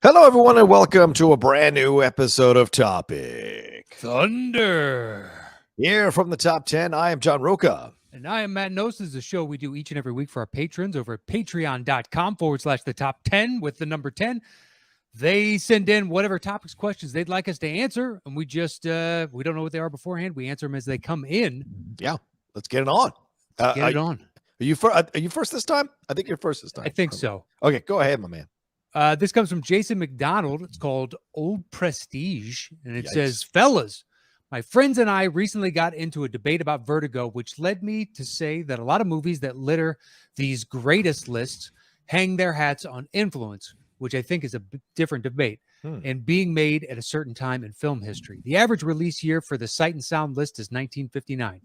Hello, everyone, and welcome to a brand new episode of Topic Thunder. Here from the Top 10, I am John Roca. And I am Matt Nose. This is a show we do each and every week for our patrons over at patreon.com/the top 10 with the number 10. They send in whatever topics, questions they'd like us to answer. And we just, we don't know what they are beforehand. We answer them as they come in. Yeah, let's get it on. Get it on. Are you first this time? I think you're first this time. I think so. Okay, go ahead, my man. This comes from Jason McDonald. It's called Old Prestige. And it Yikes. says, fellas, my friends and I recently got into a debate about Vertigo, which led me to say that a lot of movies that litter these greatest lists hang their hats on influence, which I think is a different debate, and being made at a certain time in film history. The average release year for the Sight and Sound list is 1959.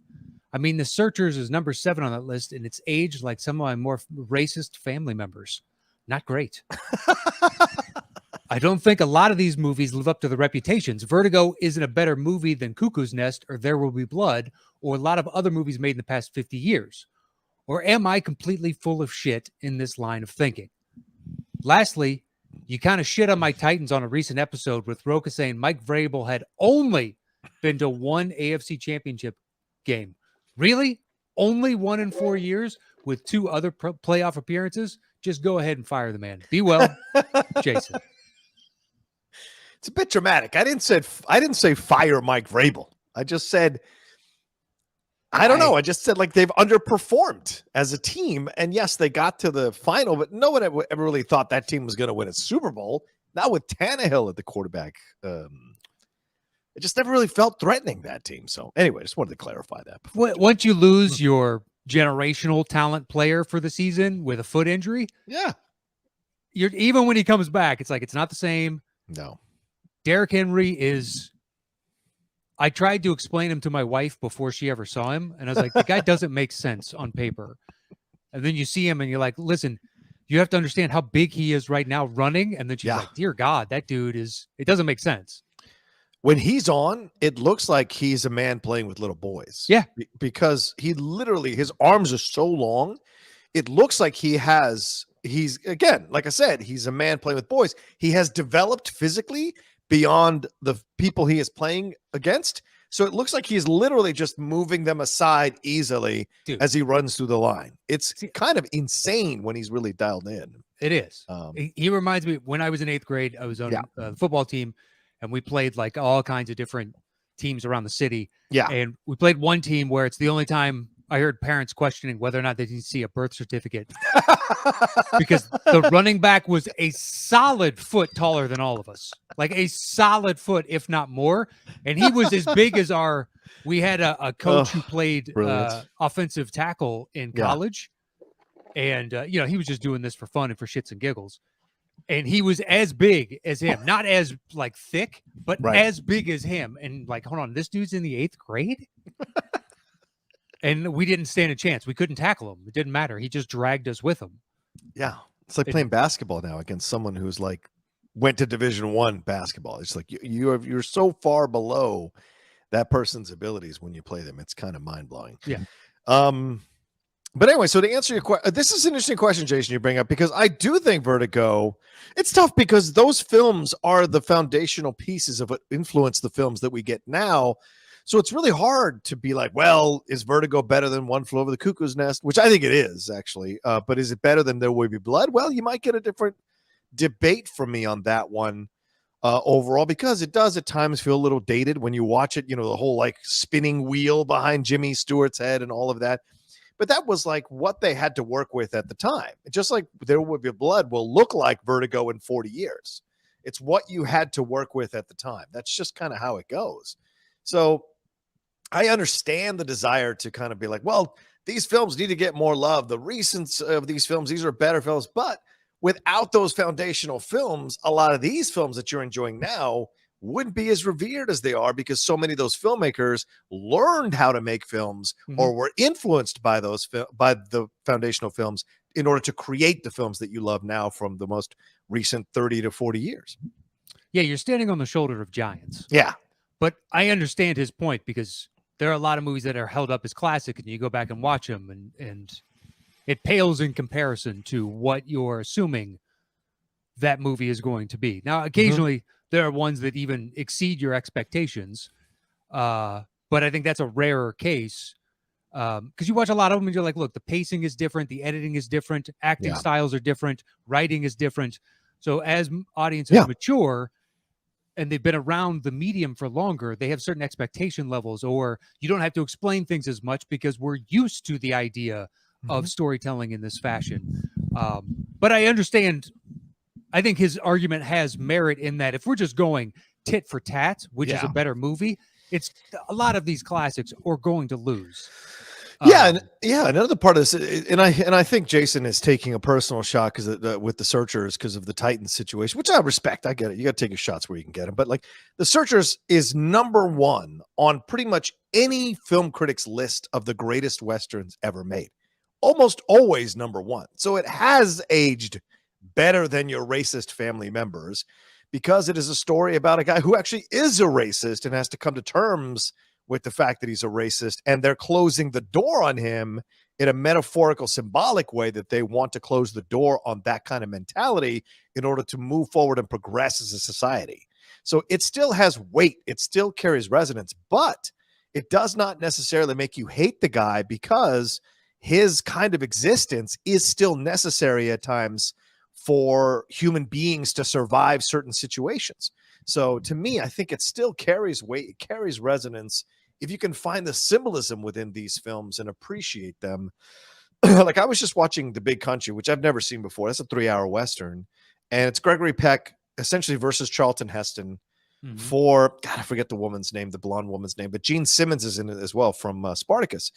I mean, The Searchers is number 7 on that list, and it's aged like some of my more racist family members. Not great. I don't think a lot of these movies live up to the reputations. Vertigo isn't a better movie than Cuckoo's Nest or There Will Be Blood or a lot of other movies made in the past 50 years. Or am I completely full of shit in this line of thinking? Lastly, you kind of shit on my Titans on a recent episode with Roca saying Mike Vrabel had only been to one AFC championship game. Really? Only one in 4 years with 2 other playoff appearances? Just go ahead and fire the man. Be well, Jason. It's a bit dramatic. I didn't say fire Mike Vrabel. I just said I don't know. I just said like they've underperformed as a team, and yes, they got to the final, but no one ever really thought that team was going to win a Super Bowl. Not with Tannehill at the quarterback. It just never really felt threatening, that team. So anyway, just wanted to clarify that. Once you lose your generational talent player for the season with a foot injury, yeah, even when he comes back, it's like it's not the same. No. Derrick Henry is. I tried to explain him to my wife before she ever saw him, and I was like, the guy doesn't make sense on paper. And then you see him, and you're like, listen, you have to understand how big he is right now running. And then she's like, dear God, that dude is. It doesn't make sense. When he's on, it looks like he's a man playing with little boys. Yeah. Because he literally, his arms are so long. It looks like he's, again, like I said, he's a man playing with boys. He has developed physically beyond the people he is playing against. So it looks like he's literally just moving them aside easily as he runs through the line. It's kind of insane when he's really dialed in. It is. He reminds me, when I was in 8th grade, I was on the football team, and we played like all kinds of different teams around the city. Yeah. And we played one team where it's the only time I heard parents questioning whether or not they did see a birth certificate because the running back was a solid foot taller than all of us, like a solid foot, if not more. And he was as big as we had a coach who played offensive tackle in college. And, he was just doing this for fun and for shits and giggles. And he was as big as him, not as like thick, but as big as him. And like, hold on, this dude's in the 8th grade? And we didn't stand a chance. We couldn't tackle him. It didn't matter. He just dragged us with him. Yeah. It's like playing basketball now against someone who's like went to Division I basketball. It's like you're so far below that person's abilities when you play them. It's kind of mind-blowing. Yeah. But anyway, so to answer your question, this is an interesting question, Jason, you bring up, because I do think Vertigo, it's tough because those films are the foundational pieces of what influence the films that we get now. So it's really hard to be like, well, is Vertigo better than One Flew Over the Cuckoo's Nest? Which I think it is, actually. But is it better than There Will Be Blood? Well, you might get a different debate from me on that one overall, because it does at times feel a little dated when you watch it, the whole like spinning wheel behind Jimmy Stewart's head and all of that. But that was like what they had to work with at the time. Just like There Will Be Blood will look like Vertigo in 40 years. It's what you had to work with at the time. That's just kind of how it goes. So I understand the desire to kind of be like, well, these films need to get more love. The recents of these films, these are better films. But without those foundational films, a lot of these films that you're enjoying now wouldn't be as revered as they are, because so many of those filmmakers learned how to make films or were influenced by by the foundational films in order to create the films that you love now from the most recent 30 to 40 years. Yeah, you're standing on the shoulder of giants. Yeah. But I understand his point, because there are a lot of movies that are held up as classic, and you go back and watch them, and it pales in comparison to what you're assuming that movie is going to be. Now, Mm-hmm. occasionally there are ones that even exceed your expectations, but I think that's a rarer case. Because you watch a lot of them and you're like, look, the pacing is different, the editing is different, acting Yeah. styles are different, writing is different. So as audiences mature and they've been around the medium for longer, they have certain expectation levels, or you don't have to explain things as much because we're used to the idea of storytelling in this fashion. But I understand. I think his argument has merit in that if we're just going tit for tat, which is a better movie, it's a lot of these classics are going to lose. Another part of this, and I think Jason is taking a personal shot because with the Searchers, because of the Titans situation, which I respect. I get it. You got to take your shots where you can get them, but like the Searchers is number one on pretty much any film critic's list of the greatest westerns ever made. Almost always number one. So it has aged better than your racist family members, because it is a story about a guy who actually is a racist and has to come to terms with the fact that he's a racist, and they're closing the door on him in a metaphorical, symbolic way, that they want to close the door on that kind of mentality in order to move forward and progress as a society. So it still has weight. It still carries resonance, but it does not necessarily make you hate the guy, because his kind of existence is still necessary at times for human beings to survive certain situations. So to me, I think it still carries weight, it carries resonance if you can find the symbolism within these films and appreciate them. Like I was just watching The Big Country, which I've never seen before. That's a 3-hour Western. And it's Gregory Peck essentially versus Charlton Heston for, God, I forget the woman's name, the blonde woman's name, but Gene Simmons is in it as well from Spartacus.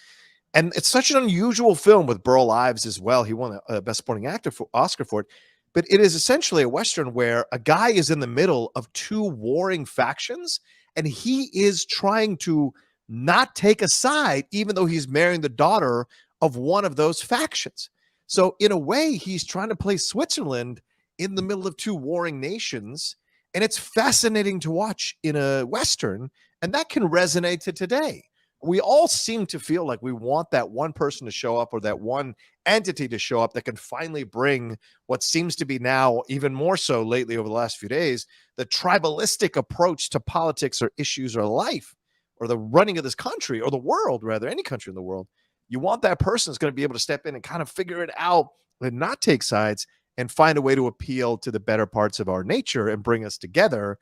And it's such an unusual film with Burl Ives as well. He won a Best Supporting Actor Oscar for it. But it is essentially a Western where a guy is in the middle of two warring factions, and he is trying to not take a side, even though he's marrying the daughter of one of those factions. So in a way, he's trying to play Switzerland in the middle of two warring nations. And it's fascinating to watch in a Western, and that can resonate to today. We all seem to feel like we want that one person to show up, or that one entity to show up that can finally bring what seems to be now, even more so lately over the last few days, the tribalistic approach to politics or issues or life or the running of this country, or the world, rather, any country in the world. You want that person that's going to be able to step in and kind of figure it out and not take sides and find a way to appeal to the better parts of our nature and bring us together.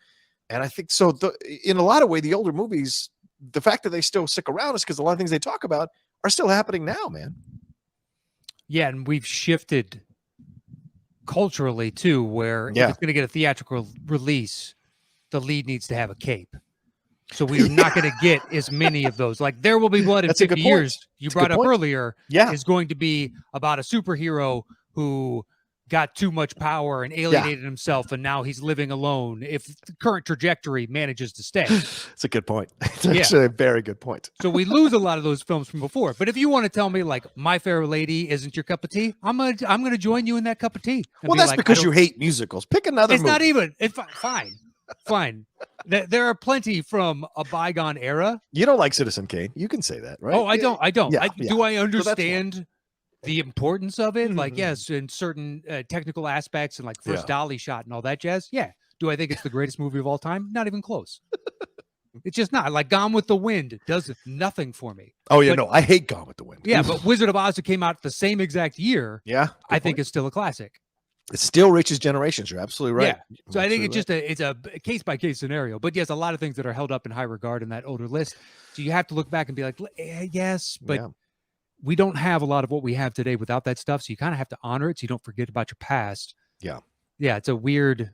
And I think so in a lot of ways, the older movies, the fact that they still stick around is because a lot of things they talk about are still happening now, man. Yeah, and we've shifted culturally too, where if it's going to get a theatrical release, the lead needs to have a cape. So we're not going to get as many of those. Like There Will Be Blood in 50 Years, you brought up earlier, is going to be about a superhero who got too much power and alienated himself, and now he's living alone if the current trajectory manages to stay. It's a good point. It's actually a very good point. So we lose a lot of those films from before. But if you want to tell me like My Fair Lady isn't your cup of tea, I'm gonna join you in that cup of tea. Well, that's like, because you hate musicals. Pick another movie. Not even. It's fine. There are plenty from a bygone era. You don't like Citizen Kane. You can say that, right? Oh, I don't. Yeah, Do I understand the importance of it? Like, yes, in certain technical aspects and like first dolly shot and all that jazz. Yeah. Do I think it's the greatest movie of all time? Not even close. It's just not. Like Gone with the Wind does nothing for me. Oh, yeah, no, I hate Gone with the Wind. Yeah, but Wizard of Oz that came out the same exact year, I think is still a classic. It still reaches generations. You're absolutely right. Yeah. So I think it's a case-by-case scenario. But yes, a lot of things that are held up in high regard in that older list. So you have to look back and be like, yes, but we don't have a lot of what we have today without that stuff. So you kind of have to honor it so you don't forget about your past. Yeah. Yeah, it's a weird...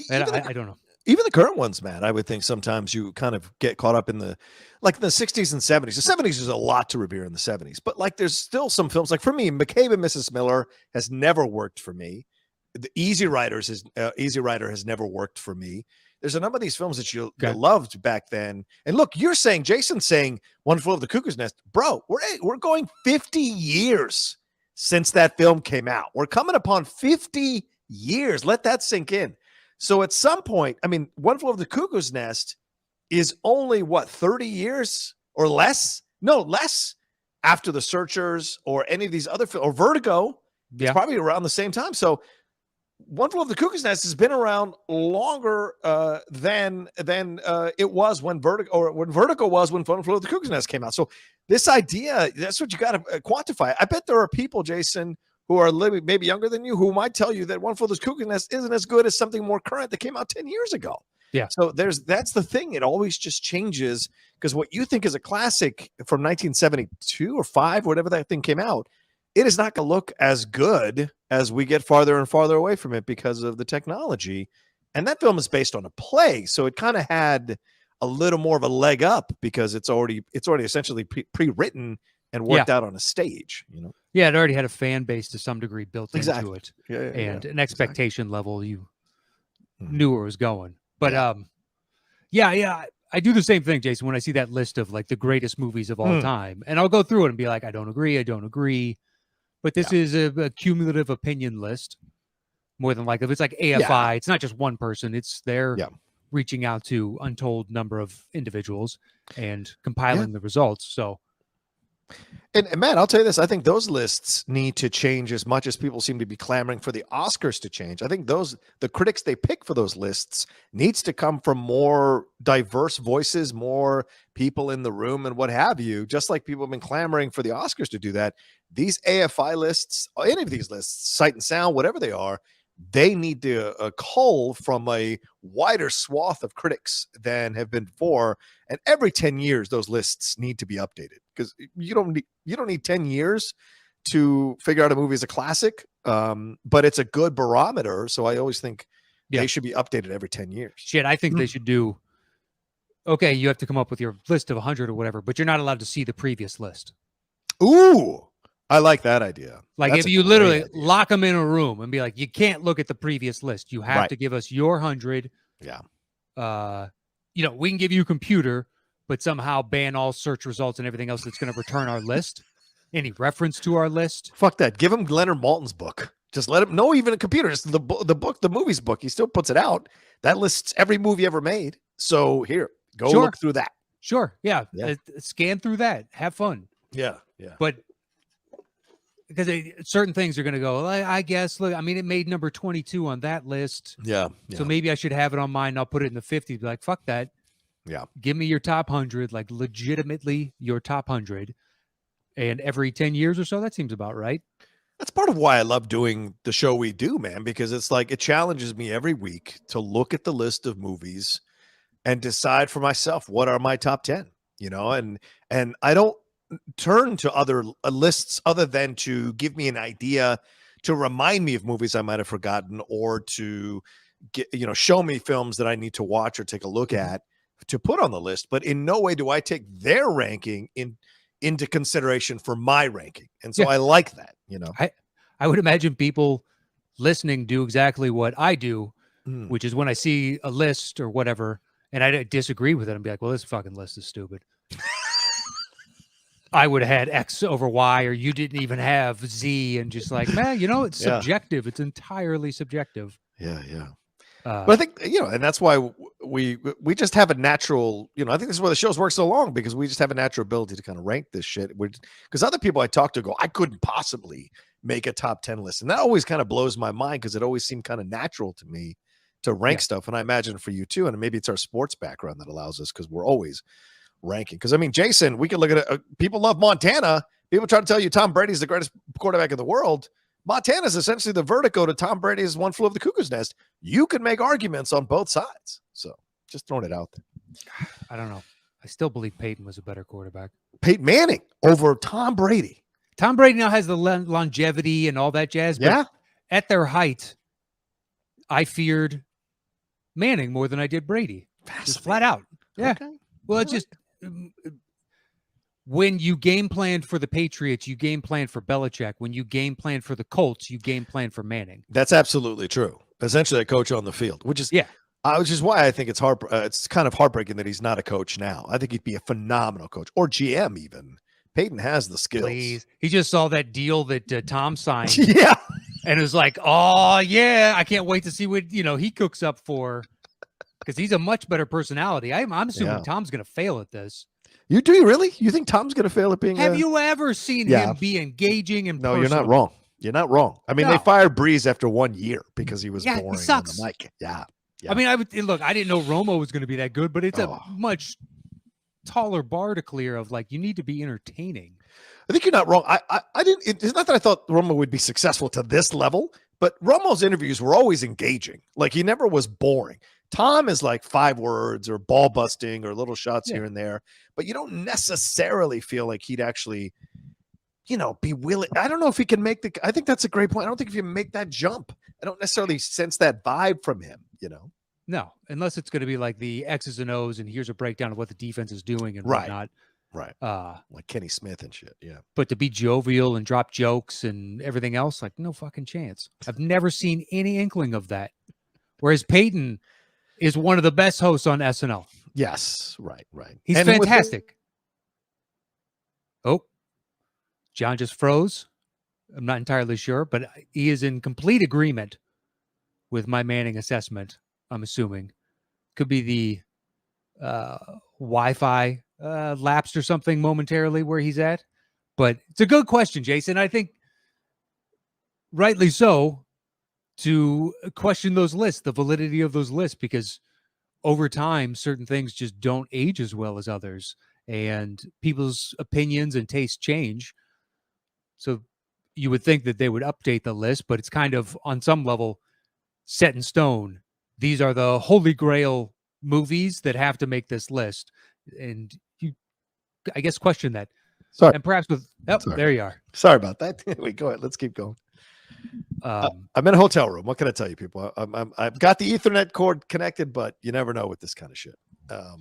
I don't know. Even the current ones, man, I would think sometimes you kind of get caught up in the 60s and 70s. The 70s is a lot to revere in the 70s, but like there's still some films, like for me, McCabe and Mrs. Miller has never worked for me. The Easy Rider has never worked for me. There's a number of these films that you loved back then. And look, Jason's saying One Flew Over the Cuckoo's Nest. Bro, we're going 50 years since that film came out. We're coming upon 50 years. Let that sink in. So at some point, I mean, One Flew Over the Cuckoo's Nest is only 30 years or less? No, less after The Searchers or any of these other films, or Vertigo. It's probably around the same time. So One Flew Over the Cuckoo's Nest has been around longer than it was when Vertigo was when One Flew Over the Cuckoo's Nest came out. So this idea, that's what you got to quantify. I bet there are people, Jason, who are living maybe younger than you, who might tell you that One Flew Over the Cuckoo's Nest isn't as good as something more current that came out 10 years ago. Yeah. So that's the thing. It always just changes, because what you think is a classic from 1972 or 5, whatever that thing came out, it is not going to look as good as we get farther and farther away from it because of the technology. And that film is based on a play, so it kind of had a little more of a leg up because it's already essentially pre-written and worked out on a stage. Yeah, it already had a fan base to some degree built into it, and an expectation level you knew where it was going. But I do the same thing, Jason, when I see that list of like the greatest movies of all time, and I'll go through it and be like, I don't agree. But this is a cumulative opinion list, more than likely. If it's like AFI, it's not just one person. It's they're reaching out to untold number of individuals and compiling the results. So, and Matt, I'll tell you this. I think those lists need to change as much as people seem to be clamoring for the Oscars to change. I think the critics they pick for those lists needs to come from more diverse voices, more people in the room and what have you, just like people have been clamoring for the Oscars to do that. These AFI lists, any of these lists, Sight and Sound, whatever they are, they need to cull from a wider swath of critics than have been before. And every 10 years, those lists need to be updated, because you don't need 10 years to figure out a movie is a classic, but it's a good barometer. So I always think they should be updated every 10 years. Shit, I think they should do, okay, you have to come up with your list of 100 or whatever, but you're not allowed to see the previous list. Ooh, I like that idea. Like, if you literally lock them in a room and be like, you can't look at the previous list. You have to give us your 100. Yeah. We can give you a computer, but somehow ban all search results and everything else that's going to return our list. Any reference to our list. Fuck that. Give him Leonard Maltin's book. Just let him know, even a computer. Just the book, the movie's book. He still puts it out. That lists every movie ever made. So here, go look through that. Sure. Yeah. Scan through that. Have fun. Yeah. But because certain things are going to go, I guess, look, I mean, it made number 22 on that list. Yeah. So maybe I should have it on mine. I'll put it in the 50s. Be like, fuck that. Yeah. Give me your top 100, like legitimately your top 100. And every 10 years or so, that seems about right. That's part of why I love doing the show we do, man, because it's like it challenges me every week to look at the list of movies and decide for myself what are my top 10, and I don't turn to other lists other than to give me an idea, to remind me of movies I might have forgotten, or to show me films that I need to watch or take a look at to put on the list. But in no way do I take their ranking into consideration for my ranking. And so I like that, I would imagine people listening do exactly what I do, which is when I see a list or whatever, and I disagree with it, and be like, well, this fucking list is stupid. I would have had X over Y, or you didn't even have Z, and just like, man, it's subjective. It's entirely subjective. Yeah. But I think, and that's why we just have a natural, I think this is why the shows work so long, because we just have a natural ability to kind of rank this shit. Because other people I talk to go, I couldn't possibly make a top 10 list. And that always kind of blows my mind, because it always seemed kind of natural to me to rank stuff. And I imagine for you too. And maybe it's our sports background that allows us, because we're always ranking. Because I mean, Jason, we can look at it. People love Montana. People try to tell you Tom Brady's the greatest quarterback in the world. Montana is essentially the Vertigo to Tom Brady's One Flew Over the Cuckoo's Nest. You can make arguments on both sides. So just throwing it out there. I don't know. I still believe Peyton was a better quarterback. Peyton Manning over Tom Brady. Tom Brady now has the longevity and all that jazz. But at their height, I feared Manning more than I did Brady. Just flat out. Yeah. Okay. Well, it's just when you game planned for the Patriots, you game planned for Belichick. When you game planned for the Colts, you game planned for Manning. That's absolutely true. Essentially a coach on the field, which is which is why I think it's hard. It's kind of heartbreaking that he's not a coach now. I think he'd be a phenomenal coach, or GM even. Peyton has the skills. Please. He just saw that deal that Tom signed. Yeah. And it was like, oh, yeah, I can't wait to see what, he cooks up for. Because he's a much better personality. I'm assuming Tom's going to fail at this. Do you really? You think Tom's going to fail at being? Have you ever seen him be engaging and No, you're not wrong. You're not wrong. I mean, they No. fired Breeze after 1 year because he was Yeah, he boring on sucks. the mic. Yeah. Yeah. I mean, I didn't know Romo was going to be that good, but it's Oh. a much taller bar to clear of like, you need to be entertaining. I think you're not wrong. I didn't. It's not that I thought Romo would be successful to this level, but Romo's interviews were always engaging. Like he never was boring. Tom is like 5 words or ball busting or little shots here and there, but you don't necessarily feel like he'd actually, be willing. I don't know if he can make I think that's a great point. I don't think if you make that jump, I don't necessarily sense that vibe from him. No, unless it's going to be like the X's and O's, and here's a breakdown of what the defense is doing and Right. whatnot. Right. Like Kenny Smith and shit. Yeah. But to be jovial and drop jokes and everything else, like no fucking chance. I've never seen any inkling of that. Whereas Peyton is one of the best hosts on SNL. Yes. Right. He's And fantastic. Oh, John just froze. I'm not entirely sure, but he is in complete agreement with my Manning assessment. I'm assuming could be the Wi-Fi lapsed or something momentarily where he's at. But it's a good question, Jason. I think rightly so to question those lists, the validity of those lists, because over time, certain things just don't age as well as others, and people's opinions and tastes change. So you would think that they would update the list, but it's kind of on some level set in stone. These are the holy grail movies that have to make this list. And you, I guess, question that. Sorry. And perhaps with, there you are. Sorry about that. Wait, go ahead. Let's keep going. I'm in a hotel room. What can I tell you, people? I've got the Ethernet cord connected, but you never know with this kind of shit. All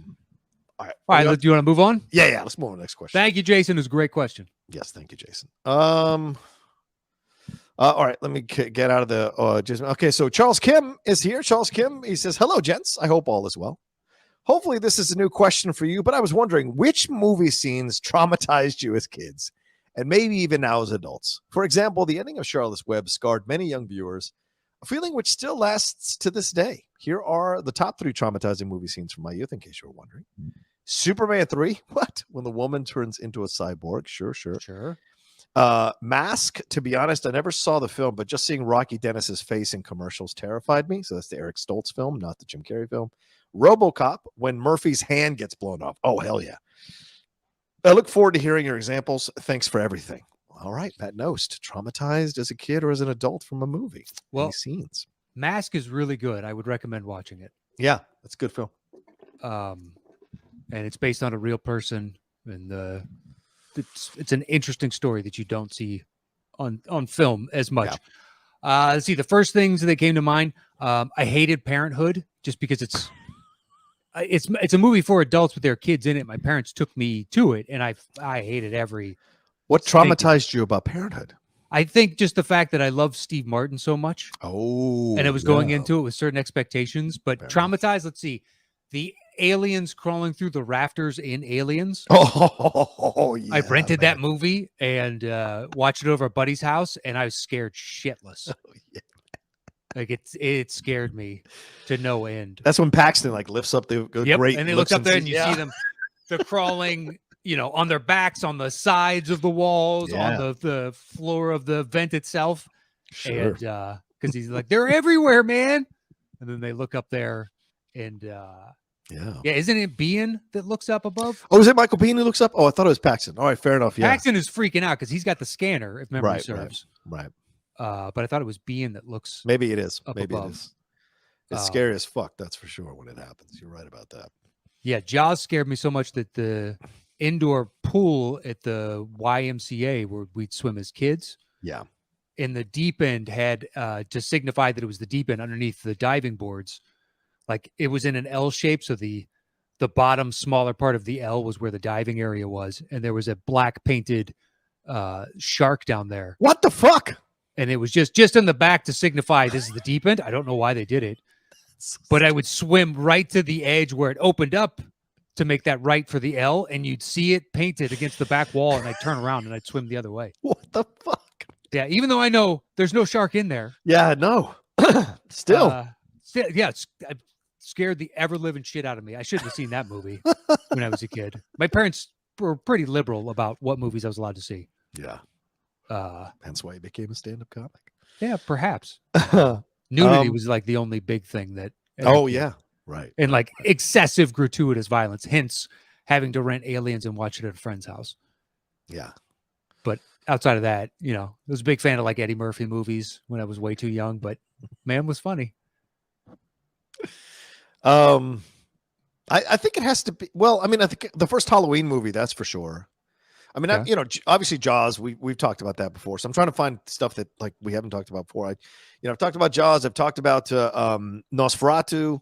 right. Do you want to move on? Yeah. Let's move on to the next question. Thank you, Jason. It was a great question. Yes, thank you, Jason. All right, let me get out of the Jason. Okay, so Charles Kim is here. Charles Kim, he says, "Hello, gents. I hope all is well. Hopefully, this is a new question for you, but I was wondering which movie scenes traumatized you as kids, and maybe even now as adults. For example, the ending of Charlotte's Web scarred many young viewers, a feeling which still lasts to this day. Here are the top 3 traumatizing movie scenes from my youth, in case you were wondering. Superman 3, what? When the woman turns into a cyborg. Sure. Mask, to be honest, I never saw the film, but just seeing Rocky Dennis's face in commercials terrified me. So that's the Eric Stoltz film, not the Jim Carrey film. RoboCop, when Murphy's hand gets blown off. Oh, hell yeah. I look forward to hearing your examples. Thanks for everything." All right, Pat Nost, traumatized as a kid or as an adult from a movie? Well, any scenes? Mask is really good. I would recommend watching it. Yeah, that's a good film. And it's based on a real person, and it's an interesting story that you don't see on film as much. Yeah. Let's see, the first things that came to mind. I hated Parenthood just because it's a movie for adults with their kids in it. My parents took me to it, and I hated every. What traumatized you about Parenthood? I think just the fact that I love Steve Martin so much. Oh, and I was going into it with certain expectations, but traumatized. Let's see, the aliens crawling through the rafters in Aliens. Oh, yeah. I rented that movie and watched it over a buddy's house, and I was scared shitless. Oh, yeah. Like it scared me to no end. That's when Paxton lifts up the great, and they look up there and you see them. They're crawling, on their backs, on the sides of the walls, on the floor of the vent itself. Sure. And because he's like, they're everywhere, man. And then they look up there, and isn't it Biehn that looks up above? Oh, is it Michael Biehn who looks up? Oh, I thought it was Paxton. All right, fair enough. Yeah, Paxton is freaking out because he's got the scanner, if memory serves. Right. But I thought it was Biehn that looks. Maybe it is. Maybe above. it is. It's scary as fuck. That's for sure when it happens. You're right about that. Yeah, Jaws scared me so much that the indoor pool at the YMCA where we'd swim as kids. Yeah. In the deep end had to signify that it was the deep end underneath the diving boards. Like it was in an L shape, so the bottom smaller part of the L was where the diving area was, and there was a black painted shark down there. What the fuck? And it was just in the back to signify this is the deep end. I don't know why they did it, but I would swim right to the edge where it opened up to make that right for the L, and you'd see it painted against the back wall, and I'd turn around and I'd swim the other way. What the fuck? Yeah, even though I know there's no shark in there. Yeah, no. Still. It scared the ever-living shit out of me. I shouldn't have seen that movie when I was a kid. My parents were pretty liberal about what movies I was allowed to see. Yeah. Hence why he became a stand-up comic. Yeah, perhaps. Oh Nudity was like the only big thing that. yeah, right. And like excessive gratuitous violence, hence having to rent Aliens and watch it at a friend's house. Yeah. But outside of that, I was a big fan of like Eddie Murphy movies when I was way too young, but man was funny. I think it has to be. Well, I mean, I think the first Halloween movie, that's for sure. I mean, Okay. obviously Jaws. We've talked about that before, so I'm trying to find stuff that like we haven't talked about before. I've talked about Jaws. I've talked about Nosferatu,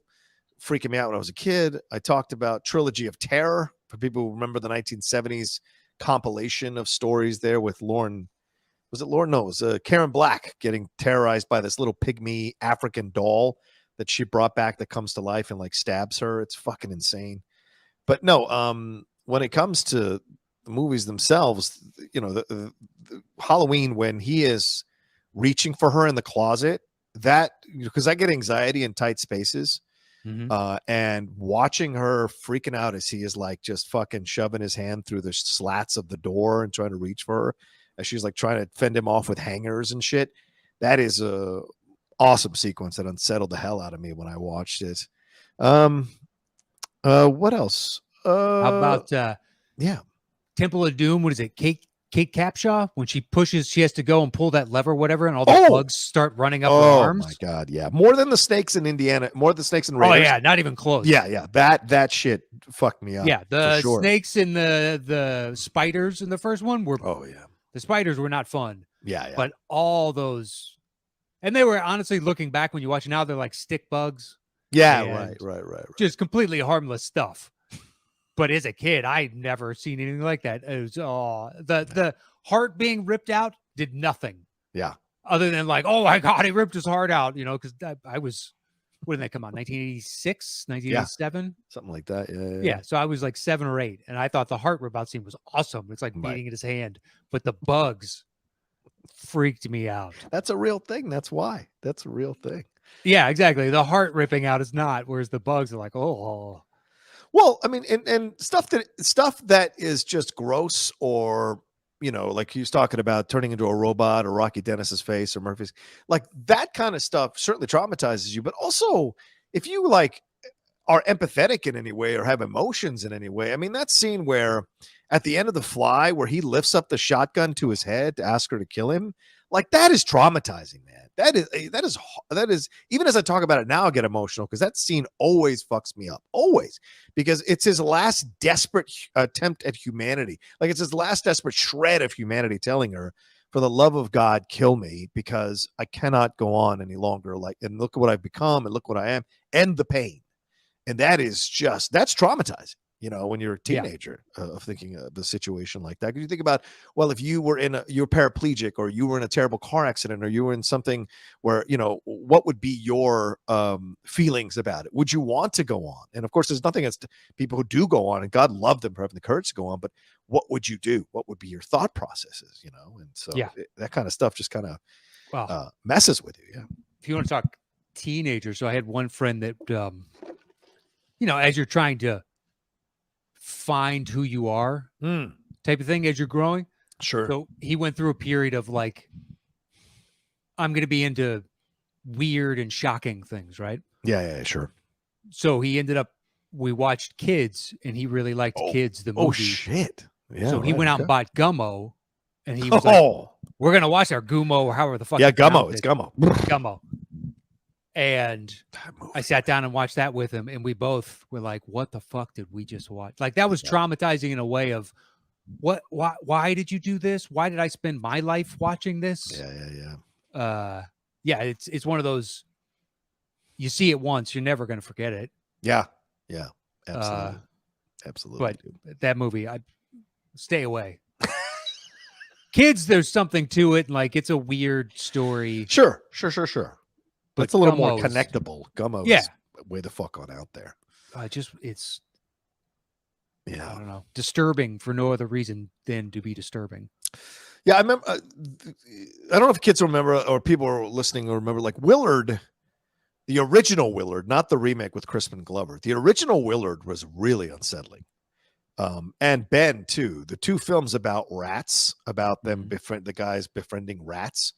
freaking me out when I was a kid. I talked about Trilogy of Terror for people who remember the 1970s compilation of stories there with Lauren. Was it Lauren? No, it was Karen Black getting terrorized by this little pygmy African doll that she brought back that comes to life and like stabs her. It's fucking insane. But no, when it comes to the movies themselves, the Halloween, when he is reaching for her in the closet, that because I get anxiety in tight spaces, and watching her freaking out as he is like just fucking shoving his hand through the slats of the door and trying to reach for her as she's like trying to fend him off with hangers and shit. That is a awesome sequence that unsettled the hell out of me when I watched it. What else? How about yeah. Temple of Doom? What is it? Kate Capshaw, when she has to go and pull that lever, whatever, and all the bugs start running up her arms. Oh my god, yeah. More than the snakes in Indiana, more than the snakes in Oh Raiders. yeah, not even close. Yeah. That shit fucked me up. Yeah, the snakes and the spiders in the first one were. Oh yeah. The spiders were not fun. Yeah. But all those, and they were honestly looking back when you watch it now, they're like stick bugs. Yeah, right. Just completely harmless stuff. But as a kid, I'd never seen anything like that. It was the heart being ripped out did nothing. Yeah. Other than like, oh my God, he ripped his heart out, because I was, when did that come out? 1986, 1987? Something like that. Yeah. So I was like 7 or 8, and I thought the heart rip out scene was awesome. It's like beating in his hand, but the bugs freaked me out. That's a real thing. That's why. That's a real thing. Yeah, exactly. The heart ripping out is not, whereas the bugs are like, oh. Well, I mean, and stuff that is just gross, or like he was talking about turning into a robot, or Rocky Dennis's face, or Murphy's, like that kind of stuff certainly traumatizes you. But also, if you like are empathetic in any way or have emotions in any way, I mean, that scene where at the end of The Fly, where he lifts up the shotgun to his head to ask her to kill him, like that is traumatizing, man. That is even as I talk about it now, I get emotional because that scene always fucks me up, always, because it's his last desperate attempt at humanity. Like it's his last desperate shred of humanity telling her, for the love of God, kill me, because I cannot go on any longer. Like, and look at what I've become and look what I am, and the pain. And that's traumatizing. When you're a teenager, of thinking of a situation like that. Because you think about, well, if you were you're paraplegic, or you were in a terrible car accident, or you were in something where, what would be your feelings about it? Would you want to go on? And of course, there's nothing against people who do go on, and God love them for having the courage to go on. But what would you do? What would be your thought processes? And so that kind of stuff just kind of messes with you. Yeah. If you want to talk teenagers, so I had one friend that, as you're trying to find who you are type of thing as you're growing. Sure. So he went through a period of like, I'm going to be into weird and shocking things, right? Yeah, sure. So we watched Kids, and he really liked Kids, the movie. Oh, shit. Yeah. So he went out and bought Gummo, and he was like, we're going to watch our Gummo, or however the fuck. Yeah, Gummo. It's Gummo. Gummo. And I sat down and watched that with him, and we both were like, what the fuck did we just watch? Like, that was traumatizing in a way of, why did you do this? Why did I spend my life watching this? Yeah. It's one of those, you see it once, you're never going to forget it. Yeah. Absolutely. But that movie, I stay away. Kids, there's something to it, and like, it's a weird story. Sure. But it's a little more Gummo's connectable. Gummo is way the fuck on out there. It's I Yeah. don't know, disturbing for no other reason than to be disturbing. Yeah, I remember. I don't know if kids remember, or people are listening or remember, like Willard, the original Willard, not the remake with Crispin Glover. The original Willard was really unsettling And Ben too. The two films about rats, about them Mhm. the guys befriending rats.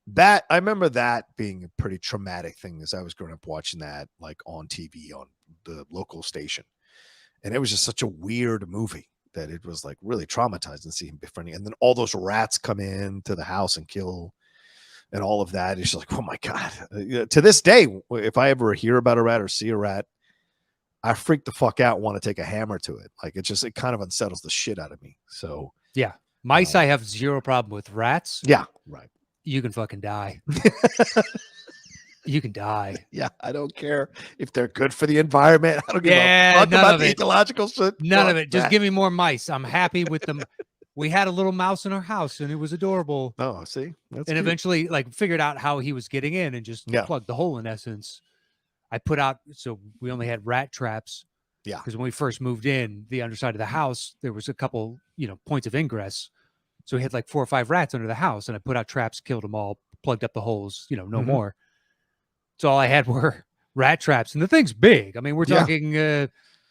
That I remember that being a pretty traumatic thing as I was growing up watching that like on TV on the local station. And it was just such a weird movie that it was like really traumatizing to see him befriending. And then all those rats come in to the house and kill and all of that. It's just like, oh my God. To this day, if I ever hear about a rat or see a rat, I freak the fuck out and want to take a hammer to it. Like it kind of unsettles the shit out of me. So Yeah. Mice, I have zero problem with. Rats, yeah, right. you can fucking die. You can die. Yeah, I don't care if they're good for the environment. I don't give Yeah, a fuck none about of the it. ecological shit. None of Fuck it. Just that. give me more mice. I'm happy with them. We had a little mouse in our house and it was adorable. Oh, see, that's And cute. eventually like figured out how he was getting in and just Yeah. plugged the hole in essence. I put out, so we only had rat traps. Yeah. Because when we first moved in, the underside of the house, there was a couple, points of ingress. So we had like 4 or 5 rats under the house, and I put out traps, killed them all, plugged up the holes, no Mhm. more. So all I had were rat traps, and the thing's big. I mean, we're Yeah. talking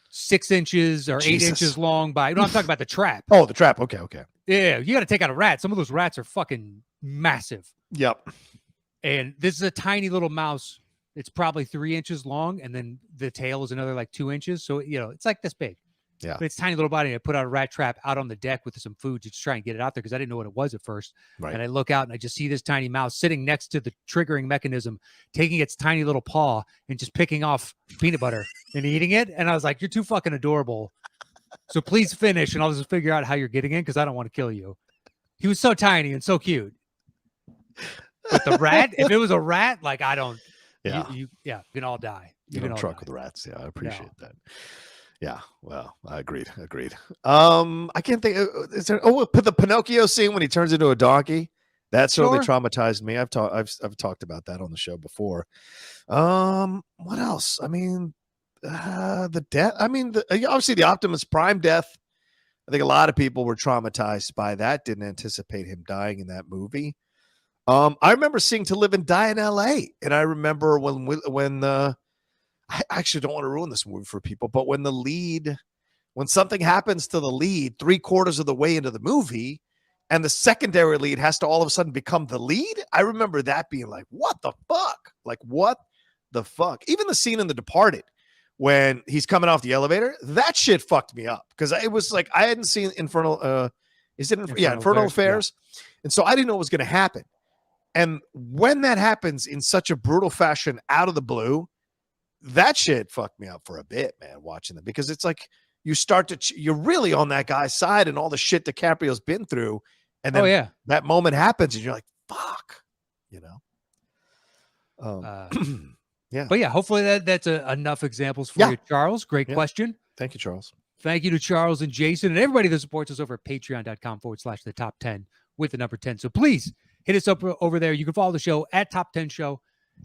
6 inches or 8 Jesus. inches long by. No, I'm talking about the trap. Oh, the trap. Okay. Yeah, you got to take out a rat. Some of those rats are fucking massive. Yep. And this is a tiny little mouse. It's probably 3 inches long, and then the tail is another like 2 inches. So it's like this big. Yeah. But it's tiny little body. I put out a rat trap out on the deck with some food to try and get it out there because I didn't know what it was at first. Right. And I look out and I just see this tiny mouse sitting next to the triggering mechanism, taking its tiny little paw and just picking off peanut butter and eating it. And I was like, "You're too fucking adorable. So please finish, and I'll just figure out how you're getting in because I don't want to kill you." He was so tiny and so cute. But the rat, if it was a rat, like I don't. Yeah. You can all die. You can don't all truck die. with rats. Yeah, I appreciate No. that. Yeah, well, I agreed. I can't think. Is there? Oh, put the Pinocchio scene when he turns into a donkey. That certainly Sure. traumatized me. I've talked about that on the show before. What else? I mean, the death. I mean, obviously the Optimus Prime death. I think a lot of people were traumatized by that. Didn't anticipate him dying in that movie. I remember seeing To Live and Die in L.A. And I remember when I actually don't want to ruin this movie for people, but when something happens to the lead 3/4 of the way into the movie, and the secondary lead has to all of a sudden become the lead, I remember that being like, what the fuck? Like, what the fuck? Even the scene in The Departed when he's coming off the elevator, that shit fucked me up because it was like I hadn't seen Infernal. Infernal Affairs, and so I didn't know what was going to happen. And when that happens in such a brutal fashion, out of the blue, that shit fucked me up for a bit, man, watching them, because it's like you're really on that guy's side and all the shit DiCaprio's been through. And then that moment happens and you're like, fuck, yeah. But yeah, hopefully that's enough examples for you, Charles. Great question. Thank you, Charles. Thank you to Charles and Jason and everybody that supports us over at patreon.com/the top 10 with the number 10. So please hit us up over there. You can follow the show at Top 10 Show.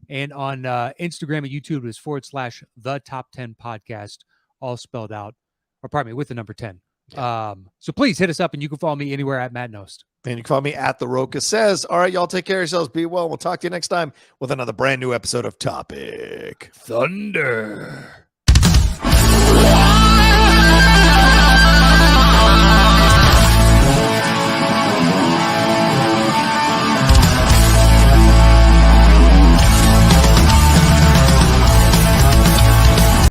And on Instagram and YouTube, it is /the top 10 podcast, all spelled out, or pardon me, with the number 10. Yeah. So please hit us up, and you can follow me anywhere at Matt Nost. And you can follow me at The Roca Says. All right, y'all take care of yourselves. Be well. We'll talk to you next time with another brand new episode of Topic Thunder.